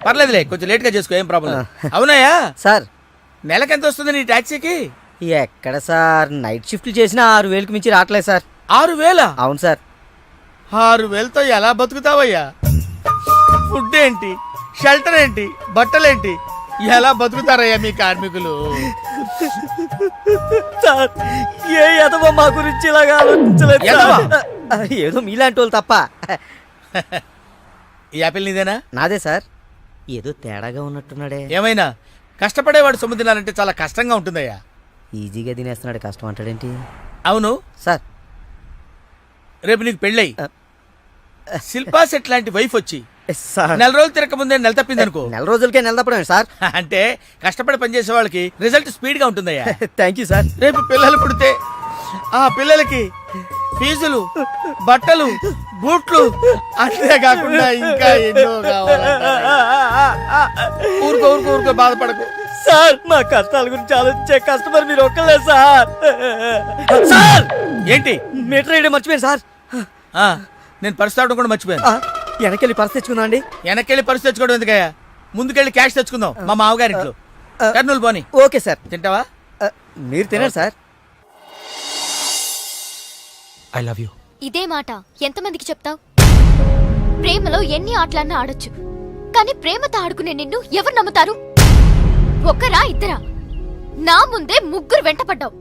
పర్లేదులే, కొంచెం లేట్ గా చేసుకో, ఏం ప్రాబ్లం. అవునాయా సార్ నెలకి ఎంత వస్తుంది నీ టాక్సీకి? ఎక్కడ సార్, నైట్ షిఫ్ట్లు చేసినా 6,000కి మించి రావట్లేదు సార్. 6,000? అవును సార్. 6,000తో ఎలా బతుకుతావయ్యా? ఫుడ్ ఏంటి, షెల్టర్ ఏంటి, బట్టలేంటి, ఎలా బతుకుతారయ్యా మీ కార్మికులు? సార్ ఏ ఎదవో మా గురించి ఇలాగా ఆలోచించలేదు సార్. ఏదో మీలాంటి వాళ్ళు తప్ప. ఈ యాపిల్ నీదేనా? నాదే సార్. ఏదో తేడాగా ఉన్నట్టున్నాడే. ఏమైనా కష్టపడేవాడు సొమ్ము తినాలంటే చాలా కష్టంగా ఉంటుందయ్యా. ఈజీగా తినేస్తున్నాడు, కష్టం అంటాడేంటి? అవును సార్, రేపు నీకు పెళ్ళై శిల్పా సెట్ లాంటి వైఫ్ వచ్చి సార్ నెల రోజులు తిరగక ముందే నెల తప్పింది అనుకో. నెల రోజులకే నెల తప్పడమే సార్. అంటే కష్టపడి పనిచేసే వాళ్ళకి రిజల్ట్ స్పీడ్ గా ఉంటుందయ్యా. Thank you sir. రేపు పిల్లలు పుడితే ఆ పిల్లలకి ఫీజులు, బట్టలు, బూట్లు, అంతేకాకుండా ఇంకా ఎన్నో కావాలి. ఊరుకో ఊరుకో ఊరుకో, బాధపడకు సార్. మా కష్టాల గురించి ఆలోచించే కస్టమర్ మీరు ఒక్కలే సార్. సార్ ఏంటి? మీటర్ వేయడం మర్చిపోయాను సార్. నేను పర్స్ తావడం కూడా మర్చిపోయాను. వెనకెళ్ళి పర్స్ తెచ్చుకుందాం అండి. వెనకెళ్ళి పర్స్ తెచ్చుకోవడం ఎందుకయ్యా? ముందుకెళ్ళి క్యాష్ తెచ్చుకుందాం మా మామగారింట్లో. కర్నూలు పోనీ. Okay sir. తింటావా? మీరు తినండి సార్. I love you. ఇదే మాట ఎంతమందికి చెప్తావు? ప్రేమలో ఎన్ని ఆటలన్నా ఆడొచ్చు, కానీ ప్రేమతో ఆడుకునే నిన్ను ఎవరు నమ్ముతారు? ఒక్కరా ఇద్దరా? నా ముందే ముగ్గురు వెంటపడ్డావు.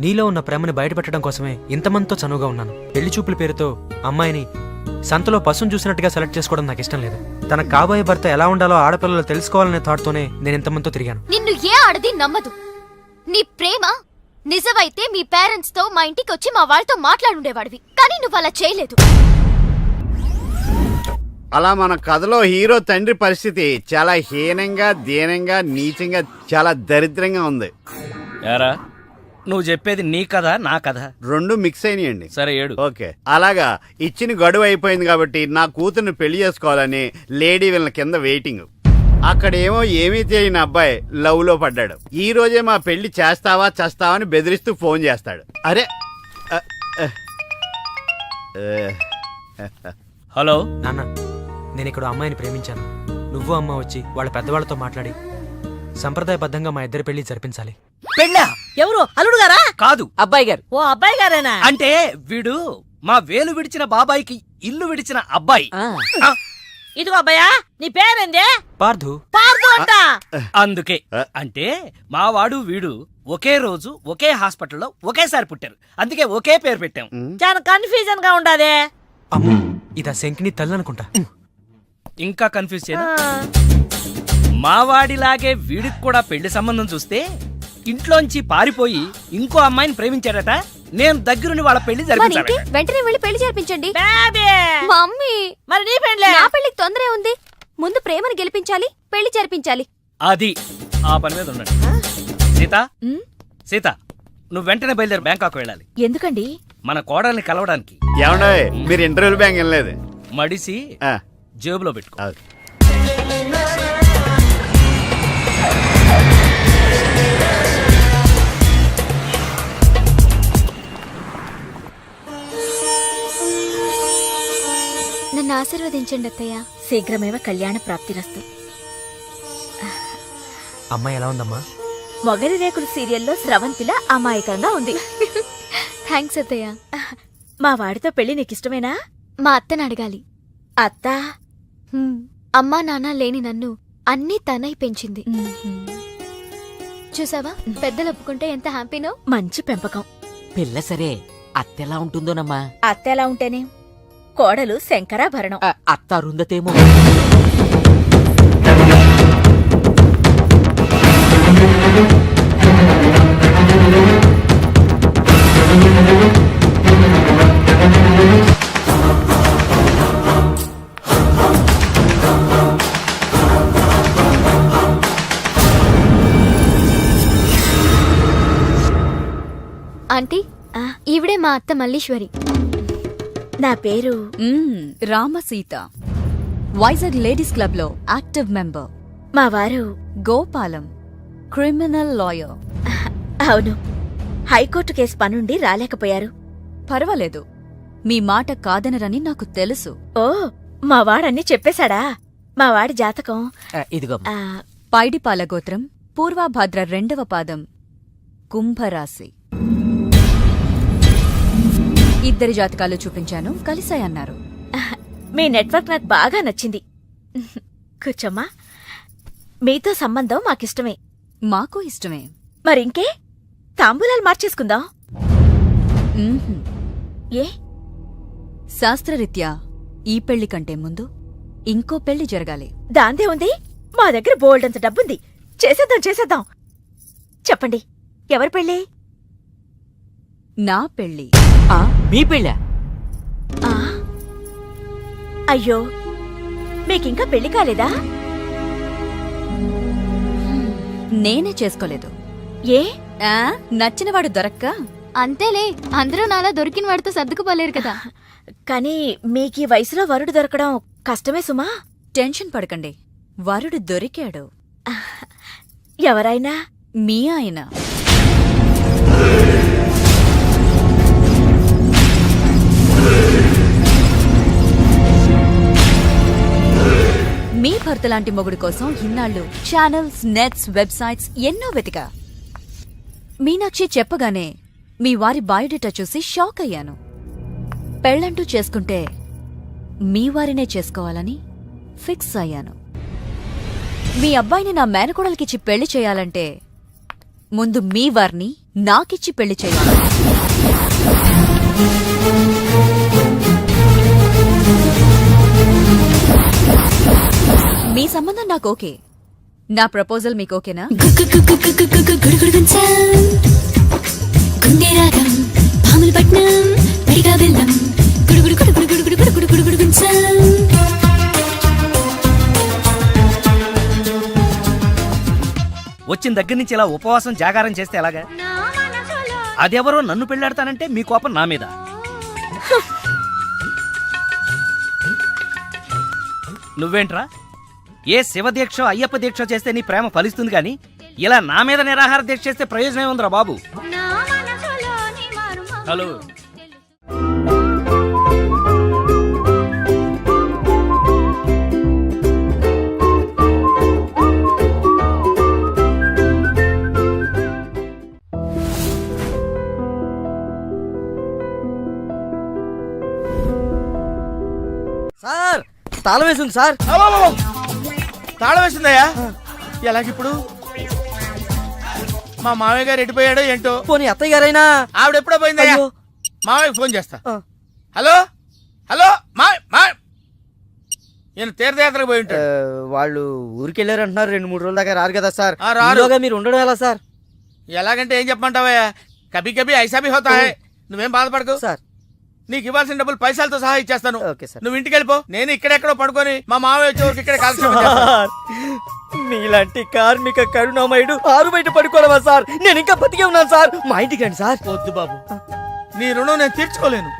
నీలో ఉన్న ప్రేమని బయటపెట్టడం కోసమే ఇంతమందితో చనువుగా ఉన్నాను. పెళ్లి చూపుల పేరుతో అమ్మాయిని సంతలో పశువును చూసినట్టుగా సెలెక్ట్ చేసుకోవడం నాకు ఇష్టం లేదు. తన కాబోయే భర్త ఎలా ఉండాలో ఆడపిల్లలు తెలుసుకోవాలనే థాట్తోనే నేను ఇంతమందితో తిరిగాను. నిన్ను ఏ ఆడది నమ్మదు. నీ ప్రేమ నిజమైతే మీ పేరెంట్స్ తో మా ఇంటికి వచ్చి మా వాళ్ళతో మాట్లాడుండేవాడివి, కానీ నువ్వు అలా చేయలేదు. అలా మన కథలో హీరో తండ్రి పరిస్థితి చాలా హీనంగా, దీనంగా, నీచంగా, చాలా దరిద్రంగా ఉంది. యారా నువ్వు చెప్పేది నీ కథ నా కథ? రెండు మిక్స్ అయినాయండి. సరే ఏడు. ఓకే, అలాగా ఇచ్చిన గడువు అయిపోయింది కాబట్టి నా కూతుర్ని పెళ్లి చేసుకోవాలని లేడీ వీళ్ళ కింద వెయిటింగ్. అక్కడేమో ఏమీ తెలియని అబ్బాయి లవ్ లో పడ్డాడు. ఈ రోజే మా పెళ్లి చేస్తావా చేస్తావా అని బెదిరిస్తూ ఫోన్ చేస్తాడు. అరే హలో నాన్న, నేను ఇక్కడ అమ్మాయిని ప్రేమించాను. నువ్వు అమ్మ వచ్చి వాళ్ళ పెద్దవాళ్ళతో మాట్లాడి సంప్రదాయబద్ధంగా మా ఇద్దరి పెళ్లి జరిపించాలి. పెళ్ళా? ఎవరు? అల్లుడు గారా? కాదు, అబ్బాయి గారు. ఓ అబ్బాయి గారేనా? అంటే వీడు మా వేలు విడిచిన బాబాయికి ఇల్లు విడిచిన అబ్బాయి. ఇదిగో అబ్బాయా, నీ పేరేందే? పార్థు. పార్దు అంట. అందుకే అంటే మా వాడు వీడు ఒకే రోజు ఒకే హాస్పిటల్లో ఒకేసారి పుట్టారు, అందుకే ఒకే పేరు పెట్టాం. చాలా కన్ఫ్యూజన్ గా ఉండాదే. అమ్మో, ఇదా శంకిని తల్లి అనుకుంటా. ఇంకా కన్ఫ్యూజ్ చేయను. మావాడిలాగే వీడికి కూడా పెళ్లి సంబంధం చూస్తే ఇంట్లోంచి పారిపోయి ఇంకో అమ్మాయిని ప్రేమించాడట. నేను దగ్గరుండి వాళ్ళ పెళ్లి జరిపించాను. వెంటనే వెళ్ళి పెళ్లి జరిపించండి. బేబీ, మమ్మీ, మరి నీ పెళ్లి? నా పెళ్లికి తొందరే ఉంది. ముందు ప్రేమను గెలిపించాలి, పెళ్లి జరిపించాలి. అది ఆ పని మీద ఉండండి. సీత, సీత, నువ్వు వెంటనే బయలుదేరి బ్యాంకాక్ వెళ్ళాలి. ఎందుకండి? మన కోడల్ని కలవడానికి. ఏమన్నా మీరు ఇంటర్వ్యూలు బ్యాంక్ వెళ్ళలేదు? మడిసి జేబులో పెట్టుకో. నన్ను ఆశీర్వదించండి అత్తయ్య. శీఘ్రమేవ కళ్యాణ ప్రాప్తిరస్తు. అమ్మాయి ఎలా ఉందమ్మా? మొగలి రేకులు సీరియల్లో స్రవంతిలా అమాయకంగా ఉంది. థ్యాంక్స్ అత్తయ్య. మా వాడితో పెళ్లి నీకిష్టమేనా? మా అత్తని అడగాలి. అత్తా? అమ్మా నాన్న లేని నన్ను అన్నీ తనై పెంచింది. చూసావా, పెద్దలు ఒప్పుకుంటే ఎంత హ్యాపీనో. మంచి పెంపకం. పిల్ల సరే, అత్తెలా ఉంటుందోనమ్మా? అత్త ఎలా ఉంటేనే, కోడలు శంకరాభరణం. అత్త అరుంధతేమో. ఆంటీ, ఈవిడే మా అత్త మల్లీశ్వరి. నా పేరు రామసీత, వైజాగ్ లేడీస్ క్లబ్ లో యాక్టివ్ మెంబర్. మా వారు గోపాలం, క్రిమినల్ లాయర్. అవును, హైకోర్టు కేసు పనుండి రాలేకపోయారు. పర్వాలేదు, మీ మాట కాదనరని నాకు తెలుసు. ఓ, మా వాడన్నీ చెప్పేశాడా? మా వాడి జాతకం ఇదిగో ఆ, పైడిపాల గోత్రం పూర్వభాద్ర 2వ పాదం కుంభరాశి. ఇద్దరి జాతకాలు చూపించాను, కలిసాయన్నారు. మీ నెట్వర్క్ నాకు బాగా నచ్చింది. కూర్చోమ్మా. మీతో సంబంధం మాకిష్టమే. మాకు ఇష్టమే. మరింకే తాంబూలాలు మార్చేసుకుందాం. మ్మ్హ్మ్. ఏ శాస్త్రరీత్యా ఈ పెళ్లి కంటే ముందు ఇంకో పెళ్లి జరగాలి. దాందే ఉంది. మా దగ్గర బోల్డంత డబ్బుంది. చేసేద్దాం. చెప్పండి, ఎవరి పెళ్ళి? నా పెళ్లి. ఆ, మీ పెళ్ళా? ఆ? అయ్యో, మీకింకా పెళ్లి కాలేదా? నేనే చేసుకోలేదు. ఏ? నచ్చినవాడు దొరక్క అంతేలే, అందరూ నాలా దొరికిన వాడితో సర్దుకుపోలేరు కదా. కానీ మీకీ వయసులో వరుడు దొరకడం కష్టమే సుమా. టెన్షన్ పడకండి, వరుడు దొరికాడు. ఎవరైనా? మీ ఆయన. మీ భర్త లాంటి మొగుడు కోసం ఇన్నాళ్ళు ఛానల్స్, నెట్స్, వెబ్సైట్స్ ఎన్నో వెతికా. మీనాక్షి చెప్పగానే మీ వారి బయోడేటా చూసి షాక్ అయ్యాను. పెళ్ళంటూ చేసుకుంటే మీ వారినే చేసుకోవాలని ఫిక్స్ అయ్యాను. మీ అబ్బాయిని నా మేనకోడలికిచ్చి పెళ్లి చేయాలంటే ముందు మీ వారిని నాకిచ్చి పెళ్లి చేయాలి. మీ సంబంధం నాకు ఓకే. నా ప్రపోజల్ మీకు ఓకేనా? వచ్చిన దగ్గర నుంచి ఇలా ఉపవాసం జాగారం చేస్తే ఎలాగా? అదెవరో నన్ను పెళ్ళాడతానంటే మీ కోపం నా మీద. నువ్వేంట్రా, ఏ శివదీక్ష అయ్యప్ప దీక్ష చేస్తే నీ ప్రేమ ఫలిస్తుంది కానీ ఇలా నా మీద నిరాహార దీక్ష చేస్తే ప్రయోజనం ఉందిరా బాబు. హలో, సార్ తాళం వేసింది సార్. తాళం వేసిందయ్యా? ఎలాగిప్పుడు? మా మామయ్య గారు ఎటుపోయాడో ఏంటో. పోనీ అత్తయ్య గారైనా? ఆవిడ ఎప్పుడో పోయిందయ్యా. అయ్యో. మామయ్యకి ఫోన్ చేస్తా. ఆ. హలో హలో మా ఈయన తీర్థయాత్రకు పోయి ఉంటాడు. వాళ్ళు ఊరికెళ్ళారు అంటున్నారు. 2-3 రోజుల దాకా రారు కదా సార్. ఆ, రారు. ఈలోగా మీరు ఉండడం ఎలా సార్? ఎలాగంటే ఏం చెప్పమంటావయ్యా? కభీ కభీ ఐసా భీ హోతా హై. నువ్వేం బాధపడకు. సార్ నీకు ఇవ్వాల్సిన డబ్బులు పైసలతో సహా ఇచ్చేస్తాను. Okay sir. నువ్వు ఇంటికి వెళ్ళిపో. నేను ఇక్కడెక్కడో పడుకొని మా మామయ్య వచ్చే వరకు ఇక్కడే కాల్సి సార్, మీలాంటి కార్మిక కరుణామయుడు ఆరు బయట పడుకోవడమా సార్? నేను ఇంకా బతికే ఉన్నాను సార్. మా ఇంటికి రండి సార్. వద్దు బాబు, నీ రుణం నేను తీర్చుకోలేను.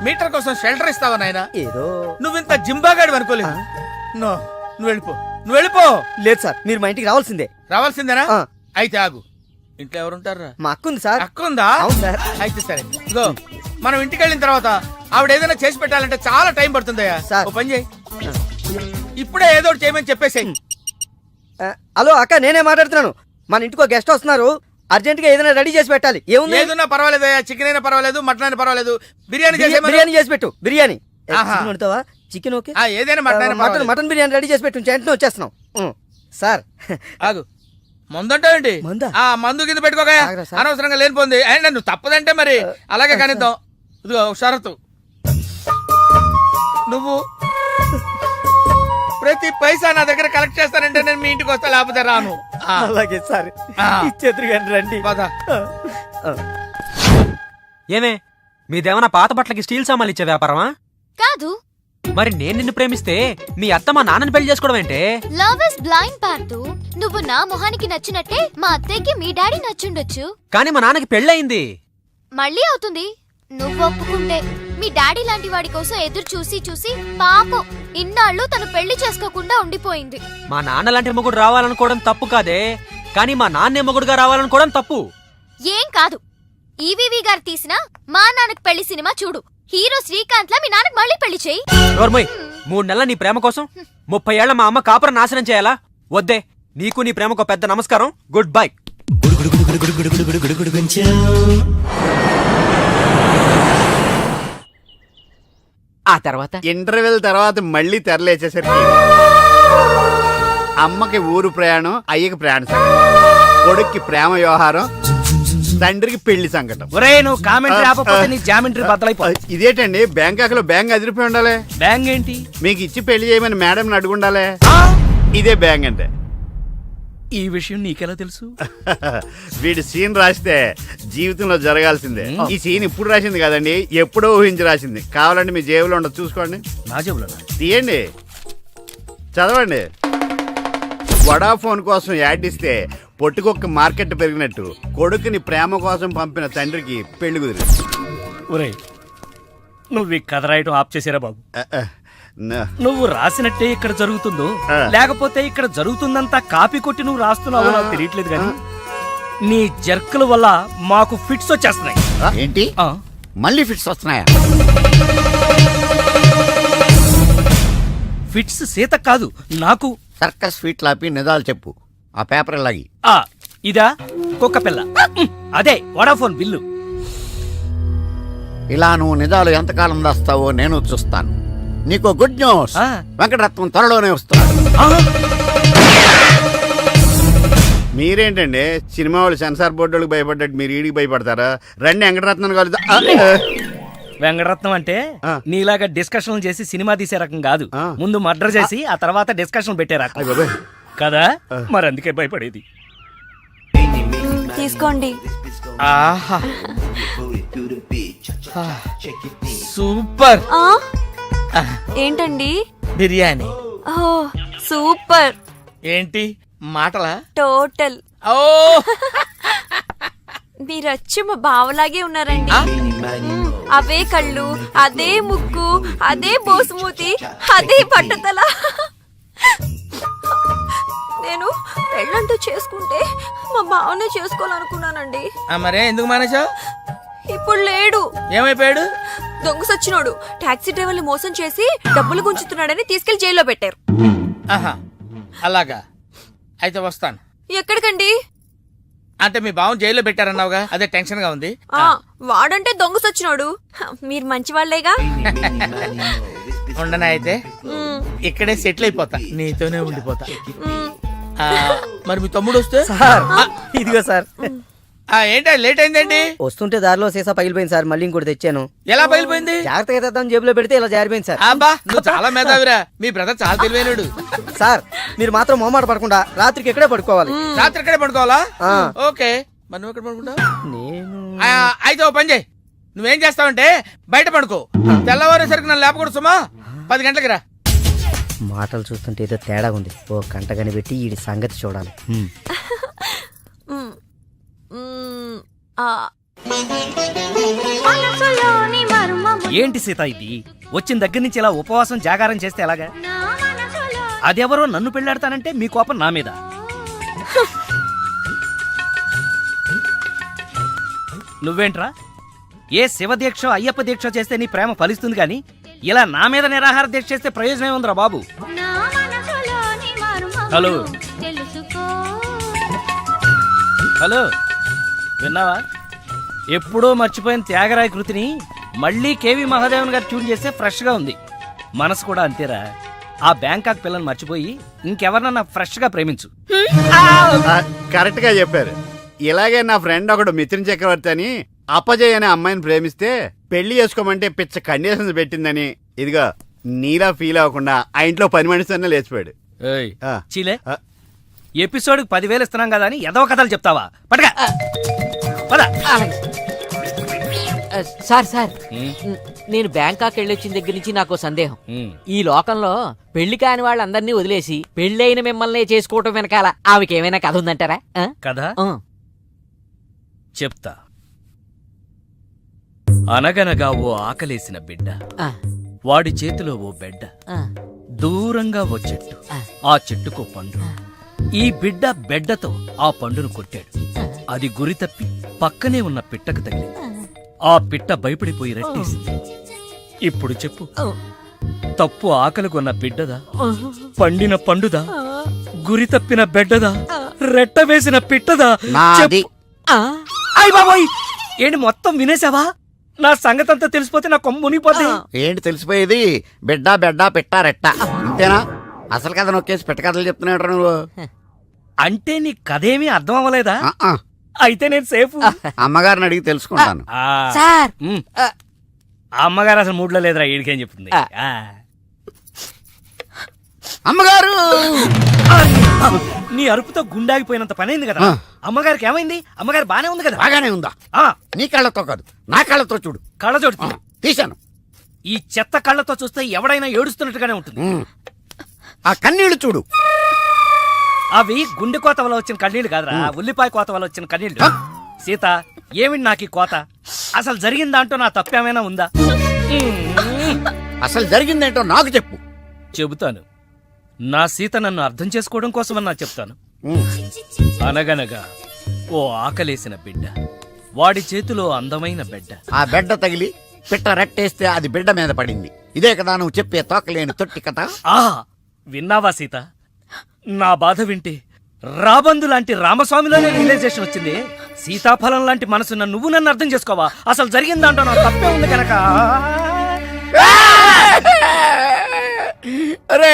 మీటర్ కోసం షెల్టర్ ఇస్తావా నాయనా? ఏదో. నువ్వింత జింబాగాడు అనుకోలేదు. నో, నువ్వు వెళ్ళిపో. లేదు సార్, మీరు మా ఇంటికి రావాల్సిందే. రావాల్సిందేనా? ఆ. అయితే ఆగు. ఇంట్లో ఎవరుంటారా? మా అక్క ఉంది సార్. అక్క ఉందా? అవును సార్. అయితే సరే, ఇగో మనం ఇంటికి వెళ్ళిన తర్వాత ఆవిడ ఏదైనా చేసి పెట్టాలంటే చాలా టైం పడుతుందయ్యా. సార్. ఓ పని చేయి, ఇప్పుడే ఏదో ఒకటి చేయమని చెప్పేసేయ్. హలో అక్క, నేనే మాట్లాడుతున్నాను. మన ఇంటికి గెస్ట్ వస్తున్నారు. అర్జెంట్ గా ఏదైనా రెడీ చేసి పెట్టాలి. ఏముంది? ఏదున్నా పర్వాలేదయ్యా. చికెన్ అయినా పర్వాలేదు, మటన్ అయినా పర్వాలేదు. బిర్యానీ చేసేయమను. బిర్యానీ చేసి పెట్టు. బిర్యానీ. ఆహా. చికెన్ వండుతావా? Chicken okay. ఏదైనా మటన్ అయినా మటన్ పర్వాలేదు. మటన్ బిర్యానీ రెడీ చేసి పెట్టు. వెంటనే వచ్చేస్తున్నాం. సార్ ఆగు, మందంటావేంటి? మందా? ఆ మందు కింద పెట్టుకోగా. ఆగరా సార్. అనవసరంగా లేనిపోంది. అయినా నువ్వు తప్పదంటే మరి అలాగే కనిద్దాం. ఇదిగో ఒక షరతు. నువ్వు ప్రతి పైసా నా దగ్గర కలెక్ట్ చేస్తానంటే నేను మీ ఇంటికి వస్తా, లేకపోతే రాను. అలాగే సార్. ఆ. ఇచ్చేద్దరు కానీ రండి. పద. ఏమే, మీదేమన్నా పాత బట్టలకి స్టీల్ సామాన్లు ఇచ్చే వ్యాపారమా? కాదు, మరి నేను నిన్ను ప్రేమిస్తే మీ అత్త మా నాన్నని పెళ్లి చేసుకోవడం ఏంటే? లవ్ ఇస్ బ్లైండ్ పార్తు. నువ్వు నా మొహానికి నచ్చినట్టే మా అత్తయ్యకి మీ డాడీ నచ్చుండొచ్చు. కానీ మా నాన్నకి పెళ్ళయింది. మళ్ళీ అవుతుంది నువ్వు ఒప్పుకుంటే. మీ డాడీ లాంటి వాడి కోసం ఎదురు చూసి చూసి పాపం ఇన్నాళ్ళు తను పెళ్లి చేసుకోకుండా ఉండిపోయింది. మా నాన్న లాంటి మొగుడు రావాలనుకోవడం తప్పు కాదే, కానీ మా నాన్నే మొగుడుగా రావాలనుకోవడం తప్పు. ఏం కాదు, ఈవీవి గారు తీసిన మా నాన్నకు పెళ్లి సినిమా చూడు. హీరో శ్రీకాంత్ లా మీ నాన్నకు మళ్ళీ పెళ్లి చేయి. నోర్మోయ్, 3 నెలల నీ ప్రేమ కోసం 30 ఏళ్ల మా అమ్మ కాపురం నాశనం చేయాలా? వద్దే, నీకు నీ ప్రేమకు పెద్ద నమస్కారం. Good bye. ఆ తర్వాత ఇంటర్వెల్ తర్వాత మళ్ళీ తెరలేచేసరికి అమ్మకి ఊరు ప్రయాణం, అయ్యకి ప్రయాణ సంకటం, కొడుక్కి ప్రేమ వ్యవహారం, తండ్రికి పెళ్లి సంకటం. ఒరే నువ్వు కామెంటరీ ఆపకపోతే నీ జామెంట్రీ బద్దలైపో. ఇదేంటండి బ్యాంకాక్ లో బ్యాంక్ అదిరిపోయి ఉండాలి. బ్యాంగ్ ఏంటి? మీకు ఇచ్చి పెళ్లి చేయమని మేడం అడుగుండాలి. ఆ? ఇదే బ్యాంక్ అంటే. ఈ విషయం నీకెలా తెలుసు? వీడి సీన్ రాస్తే జీవితంలో జరగాల్సిందే. ఈ సీన్ ఇప్పుడు రాసింది కదండి, ఎప్పుడో ఊహించి రాసింది. కావాలంటే మీ జేబులో ఉండదు, చూసుకోండి. నా జేబులో తీయండి, చదవండి. వడాఫోన్ కోసం యాడ్ ఇస్తే పొట్టుకొక్క మార్కెట్ పెరిగినట్టు కొడుకుని ప్రేమ కోసం పంపిన తండ్రికి పెళ్లి కుదిరింది. ఒరే నువ్వు ఈ కథ రాయటం ఆప్ చేసారా బాబు? నువ్వు రాసినట్టే ఇక్కడ జరుగుతుందో లేకపోతే ఇక్కడ జరుగుతుందంతా కాపీ కొట్టి నువ్వు రాస్తున్నావో నాకు తెలియట్లేదు కానీ నీ జర్కుల వల్ల మాకు ఫిట్స్ వచ్చేస్తున్నాయి. ఏంటి ఆ, మళ్ళీ ఫిట్స్ వస్తున్నాయా? ఫిట్స్ సీత కాదు నాకు. సర్కస్ ఫీట్ లాపి నిజాలు చెప్పు. ఆ పేపర్ లాగి. ఆ ఇదా కుక్క పిల్ల, అదే వడాఫోన్ బిల్లు. ఇలా నువ్వు నిజాలు ఎంతకాలం దాస్తావో నేను చూస్తాను. నీకు గుడ్ న్యూస్, ఆ. వెంకటరత్నం త్వరలోనే వస్తున్నాడు. ఆ, మీరేంటండి సినిమా వాళ్ళు సెన్సార్ బోర్డు వాళ్ళకి భయపడ్డట్టు మీరు ఈడికి భయపడతారా? రండి వెంకటరత్నం కలుద్దాం. వెంకటరత్నం అంటే ఆ. నీలాగా డిస్కషన్ చేసి సినిమా తీసే రకం కాదు. ఆ. ముందు మర్డర్ చేసి ఆ తర్వాత డిస్కషన్ పెట్టే రకం అయ్ బాబోయ్. కదా, మరి అందుకే భయపడేది. తీసుకోండి. ఆహా సూపర్. ఏంటండి? బిర్యానీ. ఓ సూపర్. ఏంటి మాటలా? టోటల్. ఓ మీరచ్చి మా బావలాగే ఉన్నారండి. అవే కళ్ళు, అదే ముక్కు, అదే బోసుమూతి, అదే పట్టతల. నేను పెళ్ళంటూ చేసుకుంటే మా బావనే చేసుకోవాలనుకున్నానండి. మరే ఎందుకు మానేశావు? ఇప్పుడు లేడు. ఏమైపోయాడు? దొంగ సచ్చినోడు టాక్సీ డ్రైవర్ని మోసం చేసి డబ్బులు గుంచుతున్నాడని తీసుకెళ్లి జైల్లో పెట్టారు. ఆహా అలాగా, అయితే వస్తాను. ఎక్కడికండి? అంటే మీ బావని జైల్లో పెట్టారన్నావుగా, అదే టెన్షన్ గా ఉంది. వాడంటే దొంగ సచ్చినోడు. మీరు మంచి వాళ్లేగా. ఉండనా అయితే ఇక్కడే సెటిల్ అయిపోతా, నీతోనే ఉండిపోతా. మరి మీ తమ్ముడు వస్తే? సార్ ఇదిగో సార్. ఏంటా లేట్ అయిందండి? వస్తుంటే దారిలో సీసా పగిలిపోయింది సార్, మళ్ళీ ఇంకోటి తెచ్చాను. ఎలా పగిలిపోయింది? జాగ్రత్తగా తెద్దాం జేబులో పెడితే ఇలా జారిపోయింది సార్. అబ్బా నువ్వు చాలా మేధావిరా. మీ బ్రదర్ చాలా తెలివైనడు. సార్ మీరు మాత్రం మొహమాట పడకుండా రాత్రికి ఎక్కడే పడుకోవాలి. రాత్రి ఇక్కడే పడుకోవాలా? ఆ. ఓకే, మరి నువ్వు ఎక్కడ పడుకుంటావు? నేను అయితే ఓ పని చేయి, నువ్వేం చేస్తావంటే బయట పడుకో. తెల్లవారేసరికి నన్ను లేపకూడదు సుమా. 10 గంటలకి రా. మాటలు చూస్తుంటే ఏదో తేడా ఉంది. ఓ గంట కనిపెట్టి ఈ సంగతి చూడాలి. ఏంటి సీత ఇది? వచ్చిన దగ్గర నుంచి ఇలా ఉపవాసం జాగారం చేస్తే ఎలాగా? అదెవరో నన్ను పెళ్ళాడతానంటే మీ కోపం నా మీద. నువ్వేంట్రా ఏ శివ దీక్ష అయ్యప్ప దీక్ష చేస్తే నీ ప్రేమ ఫలిస్తుంది గాని ఇలా నా మీద నిరాహార దీక్ష చేస్తే ప్రయోజనం ఏముందిరా బాబు? హలో హలో, విన్నావా? ఎప్పుడో మర్చిపోయిన త్యాగరాయ కృతిని మళ్ళీ కేవి మహాదేవన్ గారు ట్యూన్ చేస్తే ఫ్రెష్ గా ఉంది. మనసు కూడా అంతేరా. ఆ బ్యాంకాక్ పిల్లని మర్చిపోయి ఇంకెవరన్నా ఫ్రెష్ గా ప్రేమించు. కరెక్ట్ గా చెప్పారు. ఇలాగే నా ఫ్రెండ్ ఒకడు మిథున్ చక్రవర్తి అని అప్పజయ్ అనే అమ్మాయిని ప్రేమిస్తే పెళ్లి చేసుకోమంటే పిచ్చ కండిషన్స్ పెట్టిందని ఇదిగా నీలా ఫీల్ అవ్వకుండా ఆ ఇంట్లో పని మనిషితోనే లేచిపోయాడు. చీలే, ఎపిసోడ్ 10,000 ఇస్తున్నాం కదా అని ఏదో కథలు చెప్తావా? పడగా పద. సార్ సార్ నేను బ్యాంకాక్ వెళ్ళొచ్చిన దగ్గర నుంచి నాకు సందేహం. ఈ లోకంలో పెళ్లి కాని వాళ్ళందరినీ వదిలేసి పెళ్లైన మిమ్మల్ని చేసుకోవటం వెనకాల ఆమెకేమైనా కథ ఉందంటారా? కదా చెప్తా. అనగనగా ఓ ఆకలేసిన బిడ్డ, వాడి చేతిలో ఓ బెడ్డ, దూరంగా ఓ చెట్టు, ఆ చెట్టుకో పండు. ఈ బిడ్డ బెడ్డతో ఆ పండును కొట్టాడు. అది గురి తప్పి పక్కనే ఉన్న పిట్టకు తగిలింది. ఆ పిట్ట భయపడిపోయి రట్టేసింది. ఇప్పుడు చెప్పు, తప్పు ఆకలికొన్న బిడ్డదా, పండిన పండుదా, గురి తప్పిన బిడ్డదా, రెట్ట వేసిన పిట్టదా? నాది. అయ్ బాబోయ్, ఏంటి మొత్తం వినేసావా? నా సంగతంతా తెలిసిపోతే నా కొమ్ము మునిగిపోద్ది. ఏంటి తెలిసిపోయేది? బిడ్డ బెడ్డ పెట్ట రెట్ట అంతేనా? అసలు కథ నొక్కేసి పెట్ట కథలు చెప్తున్నాడు నువ్వు. అంటే నీ కథేమీ అర్థం అవ్వలేదా? ఆ, అయితే నేను సేఫ్. అమ్మగారిని అడిగి తెలుసుకుంటాను. సార్ ఆ అమ్మగారు అసలు మూడ్లో లేదురా, ఈడికేం చెప్తుంది. ఆ. అమ్మగారు నీ అరుపుతో గుండాగిపోయినంత పనైంది కదా. అమ్మగారికి ఏమైంది? అమ్మగారు బానే ఉంది కదా. బాగానే ఉందా? ఆ నీ కళ్ళతో కాదు, నా కళ్ళతో చూడు. కళ్ళజోడు ఆ, తీశాను. ఈ చెత్త కళ్ళతో చూస్తే ఎవడైనా ఏడుస్తున్నట్టుగానే ఉంటుంది. ఆ కన్నీళ్లు చూడు. అవి గుండె కోత వల్ల వచ్చిన కన్నీళ్లు కాదురా, ఉల్లిపాయ కోత వల్ల వచ్చిన కన్నీళ్లు. సీత, ఏమిటి నాకు ఈ కోత? అసలు జరిగిన దాంట్లో నా తప్పేమైనా ఉందా? అసలు జరిగిందేంటో నాకు చెప్పు. చెబుతాను. నా సీత నన్ను అర్థం చేసుకోవడం కోసమని నా చెప్తాను. అనగనగా ఓ ఆకలేసిన బిడ్డ, వాడి చేతిలో అందమైన బిడ్డ. ఆ బిడ్డ తగిలి పిట్ట రెట్టేస్తే అది బిడ్డ మీద పడింది. ఇదే కదా నువ్వు చెప్పే తోకలేని తొట్టి కథ? ఆహా, విన్నావా సీత? నా బాధ వింటే రాబందు లాంటి రామస్వామిలోనే రియలైజేషన్ వచ్చింది. సీతాఫలం లాంటి మనసున్న నువ్వు నన్ను అర్థం చేసుకోవా? అసలు జరిగిన దాంట్లో నా తప్పే ఉంది కనుక. అరే,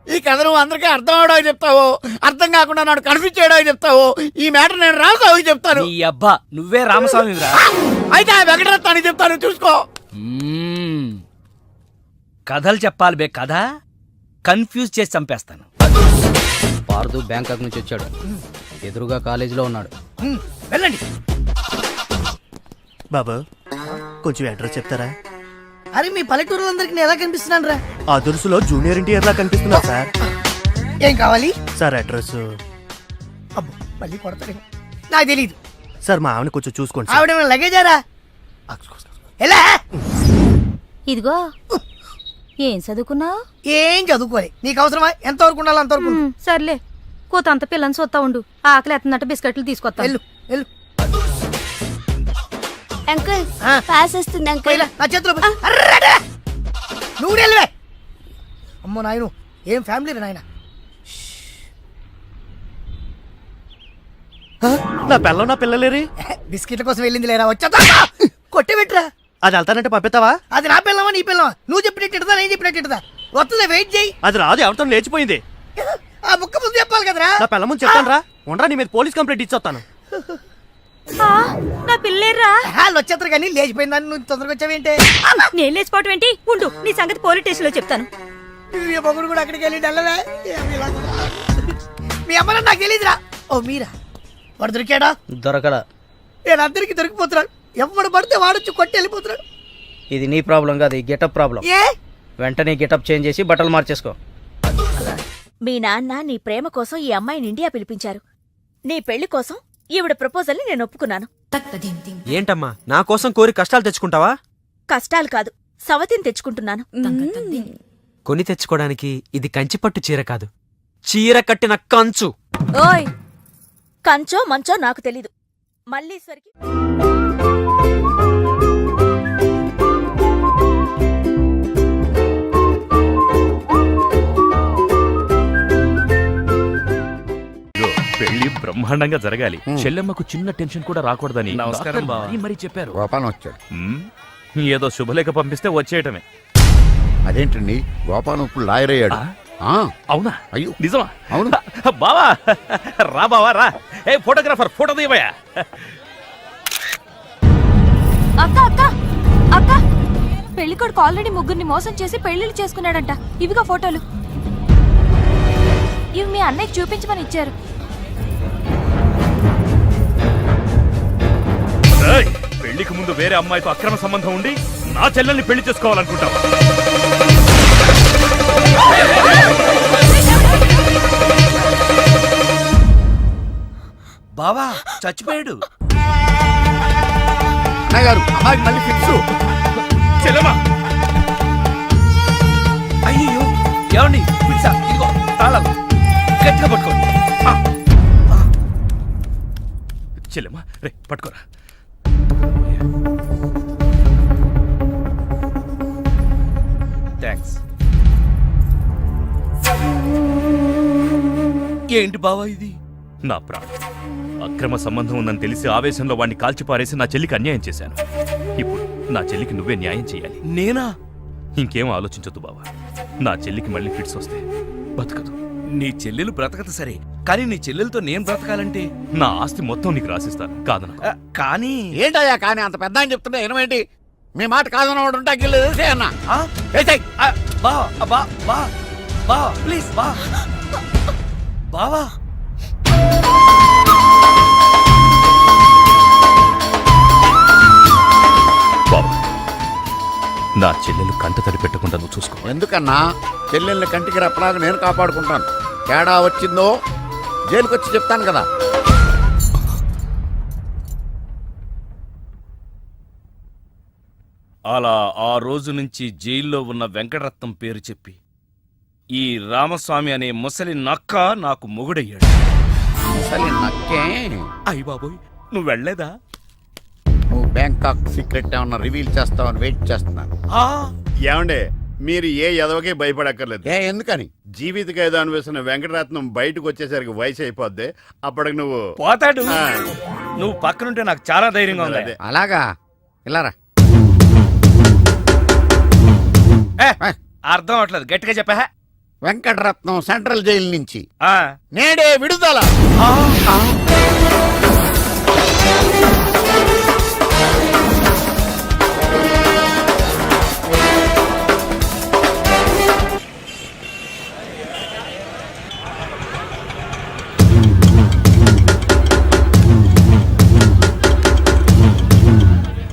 ఈ కథ నువ్వు అందరికీ అర్థం అవడానికి చెప్తావు, అర్థం కాకుండా నాడు కన్ఫ్యూజ్ చేయడానికి చెప్తావు. ఈ మ్యాటర్ నేను రామస్వామికి చెప్తాను. నీ అబ్బా, నువ్వే రామస్వామిరా. అయితే ఆ వెంకటరత్నానికి చెప్తాను, చూసుకో. కథలు చెప్పాలి బే, కథ కన్ఫ్యూజ్ చేసి చంపేస్తాను. పార్దు బ్యాంకాక్ నుంచి వచ్చాడు, ఎదురుగా కాలేజీలో ఉన్నాడు. వెళ్ళండి. బాబు, కొంచెం అడ్రస్ చెప్తారా? అరే, మీ పల్లెటూరులందరికీ నేను ఎలా కనిపిస్తున్నాను రా? ఆ దురుసులో జూనియర్ ఎన్టీఆర్ లా కనిపిస్తున్నారు సార్. ఏం కావాలి సార్ అడ్రస్? అబ్బో, మళ్ళీ కొడతాడు. నాకు తెలీదు సార్, మా ఆవిడ కొంచెం చూసుకోండి. ఆవిడ లగేజారా? ఎలా? ఇదిగో, ఏం చదువుకున్నావు? ఏం చదువుకోలే. నీకు అవసరమా? ఎంతవరకు ఉండాలి అంతవరకు ఉండు. సర్లే, కూతంత పిల్లని చూస్తా ఉండు. ఆకలి ఎత్తున్నట్టు బిస్కెట్లు తీసుకొస్తా. వెళ్ళు వెళ్ళు. అంకుల్, ఆ. పాస్ వస్తుంది అంకుల్. పోయిలా, నా చేతిలో పెట్టి. అర్రడా! నువ్వు వెళ్ళవే. అమ్మో నాయను, ఏం ఫ్యామిలీ నాయన. నా పిల్ల నా పిల్లలేరి బిస్కెట్ల కోసం వెళ్ళింది లేరా? వచ్చా కొట్టి పెట్టరా. అది వెళ్తానంటే పంపిస్తావా? అది నా పిల్లవా నీ పిల్లవా? నువ్వు చెప్పినట్టు ఇడదా, నేను చెప్పినట్టు ఇడదా? వస్తుందా? వెయిట్ చేయి. అది రాదు, ఎవరితో లేచిపోయింది. ఆ బుక్క ముందు చెప్పాలి కదరా. నా పిల్ల ముందు చెప్తాను రా. ఉండరా, నీ మీద పోలీస్ కంప్లైంట్ ఇచ్చొస్తాను. నా పిల్లేర్రా. వాళ్ళు వచ్చేస్తారు కానీ లేచిపోయిందని నువ్వు తొందరగా వచ్చావేంటే? నేను లేచిపోవటం ఏంటి? ఉండు, నీ సంగతి పోలీస్ స్టేషన్ లో చెప్తాను. మీ మొగుడు కూడా అక్కడికి వెళ్ళి డల్లవే. మీ అమ్మ నాకు తెలియదురా. ఓ మీరా, వాడు దొరికాడా? దొరకడా? నేను అందరికి దొరికిపోతున్నాడు. ఎవడు పడితే వాడొచ్చి కొట్టి వెళ్ళిపోతున్నాడు. ఇది నీ ప్రాబ్లం కాదు, గెటప్ ప్రాబ్లం. ఏ వెంటనే గెటప్ చేంజ్ చేసి బట్టలు మార్చేసుకో. మీ నాన్న నీ ప్రేమ కోసం ఈ అమ్మాయిని ఇండియా పిలిపించారు. నీ పెళ్లి కోసం ఈవిడ ప్రపోజల్ని నేను ఒప్పుకున్నాను. ఏంటమ్మా, నా కోసం కోరి కష్టాలు తెచ్చుకుంటావా? కష్టాలు కాదు, సవతిని తెచ్చుకుంటున్నాను. కొని తెచ్చుకోవడానికి ఇది కంచిపట్టు చీర కాదు, చీర కట్టిన కంచు. ఓయ్, కంచో మంచో నాకు తెలీదు. మల్లీశ్వరికి పెళ్లి బ్రహ్మాండంగా జరగాలి. చెల్లెమ్మకు చిన్న టెన్షన్ కూడా రాకూడదని నమస్కారం డాక్టర్ బావ. మరీ చెప్పారు. గోపాలం వచ్చాడు. ఏదో శుభలేఖ పంపిస్తే వచ్చేయటమే. అదేంటండి, గోపాలం ఇప్పుడు లాయర్ అయ్యాడు. అవునా? అయ్యో, నిజమా? అవును. బావా రా, బావా రా. ఏ ఫోటోగ్రాఫర్, ఫోటో తీయవయ్యా. అక్క అక్క అక్క, పెళ్లికొడుకు ఆల్రెడీ ముగ్గురిని మోసం చేసి పెళ్లిళ్ళు చేసుకున్నాడంట. ఇవిగా ఫోటోలు. ఇవి మీ అన్నయ్యకి చూపించమని ఇచ్చారు. ఏయ్, పెళ్లికి ముందు వేరే అమ్మాయితో అక్రమ సంబంధం ఉండి నా చెల్లెల్ని పెళ్లి చేసుకోవాలనుకుంటావు? బావా చచ్చిపోయాడు. అన్నగారు, అమ్మాయికి మళ్ళీ ఫిక్స్. చెల్లెమ్మా, అయ్యో, ఏమండి? పిలిచా, ఇదిగో తాళం, గట్టిగా పట్టుకోండి. చెల్లెమ్మా రే, పట్టుకోరా. థ్యాంక్స్. ఏంటి బావా ఇది? నా ప్రాణం అక్రమ సంబంధం ఉందని తెలిసి ఆవేశంలో వాడిని కాల్చిపారేసి నా చెల్లికి అన్యాయం చేశాను. ఇప్పుడు నా చెల్లికి నువ్వే న్యాయం చేయాలి. నేనా? ఇంకేం ఆలోచించొద్దు బావా. నా చెల్లికి మళ్ళీ ఫిట్స్ వస్తే బతకదు. నీ చెల్లెలు బ్రతకదు సరే, కానీ నీ చెల్లెలతో నేను బ్రతకాలంటే నా ఆస్తి మొత్తం నీకు రాసిస్తాను. కాదన కానీ ఏంటయ్యా కానీ అంత పెద్ద అని చెప్తున్నా ఏమేంటి? మీ మాట కాదన్నవాడు ఉంటా అన్న ఆ? ఆ, బావా బా బా బావా ప్లీజ్ బా బావా. బావా, నా చెల్లెలు కంట తడి పెట్టకుండా నువ్వు చూసుకో. ఎందుకన్నా చెల్లెల్ని కంటికి రెప్పలాగా నేను కాపాడుకుంటాను. తేడా వచ్చిందో జైలుకి వచ్చి చెప్తాను కదా. అలా ఆ రోజు నుంచి జైల్లో ఉన్న వెంకటరత్నం పేరు చెప్పి ఈ రామస్వామి అనే ముసలి నక్క నాకు మొగుడయ్యాడు. అసలు నక్కే అయ్య బాబోయ్, నువ్వు వెళ్ళలేదా? నువ్వు బ్యాంకాక్ సీక్రెట్ ఏమన్నా రివీల్ చేస్తావని వెయిట్ చేస్తున్నాను. ఏమండే, మీరు ఏ ఎదవకే భయపడక్కర్లేదు. ఎందుకని? జీవిత ఖైదు అనిపిస్తున్న వెంకటరత్నం బయటకు వచ్చేసరికి వయసు అయిపోద్ది. అప్పటికి నువ్వు పోతాడు. నువ్వు పక్కనుంటే నాకు చాలా ధైర్యంగా ఉంది. అలాగా ఇలారా. అర్థం అవట్లేదు, గట్టిగా చెప్పా. వెంకటరత్నం సెంట్రల్ జైలు నుంచి నేడే విడుదల.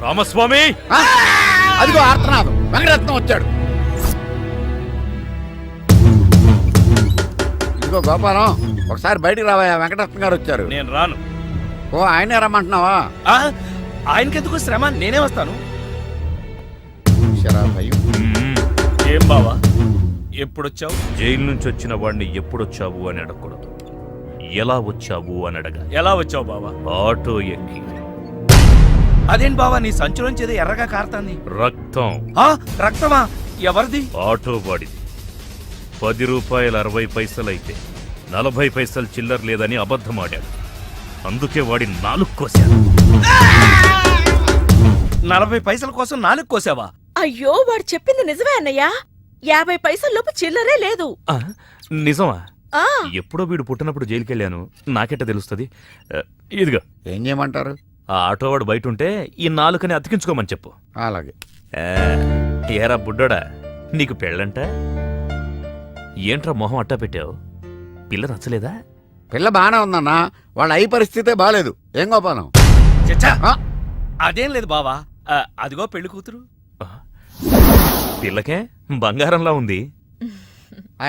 రామస్వామి, అదిగో ఆర్తనాథం, వెంకటరత్నం వచ్చాడు. ఇదిగో గోపాలం, ఒకసారి బయటికి రావా, వెంకటరత్నం గారు వచ్చారు. నేను రాను. ఓ ఆయనే రమ్మంటున్నావా? ఆయనకెందుకు శ్రమ, నేనే వస్తాను. శరాభయం. ఏం బావా, ఎప్పుడొచ్చావు? జైలు నుంచి వచ్చిన వాడిని ఎప్పుడొచ్చావు అని అడగకూడదు, ఎలా వచ్చావు అని అడగాలి. ఎలా వచ్చావు బావా? ఆటో ఎక్కి. అదేం బావా, నీ సంచులోంచి ఏదో ఎర్రగా కారుతాంది. రక్తం. రక్తమా? ఎవరిది? ఆటో వాడిది. 10 రూపాయలు 60 పైసలైతే 40 పైసలు చిల్లర లేదని అబద్ధమాడాడు. అందుకే వాడి 4 కోశాడు. 40 పైసల కోసం 4 కోసావా? అయ్యో, వాడు చెప్పింది నిజమే అన్నయ్యా. 50 పైసల్లోపు చిల్లరే లేదు. ఆ, నిజమా? ఆ ఎప్పుడో వీడు పుట్టినప్పుడు జైలుకెళ్ళాను, నాకెట్ట తెలుస్తుంది? ఇదిగో. ఏం చేయమంటారు? ఆ ఆటోవాడు బయట ఉంటే ఈ 4 అతికించుకోమని చెప్పు. అలాగే. ఏరా బుడ్డోడా, నీకు పెళ్ళంట? ఏంట్రా మొహం అట్టా పెట్టావు? పిల్ల నచ్చలేదా? పిల్ల బానే ఉందన్నా, వాళ్ళ అయి పరిస్థితే బాలేదు. ఏం గోపాలం? చచ్చా, అదేం లేదు బావా. అదిగో పెళ్లి కూతురు. పిల్లకే బంగారంలా ఉంది.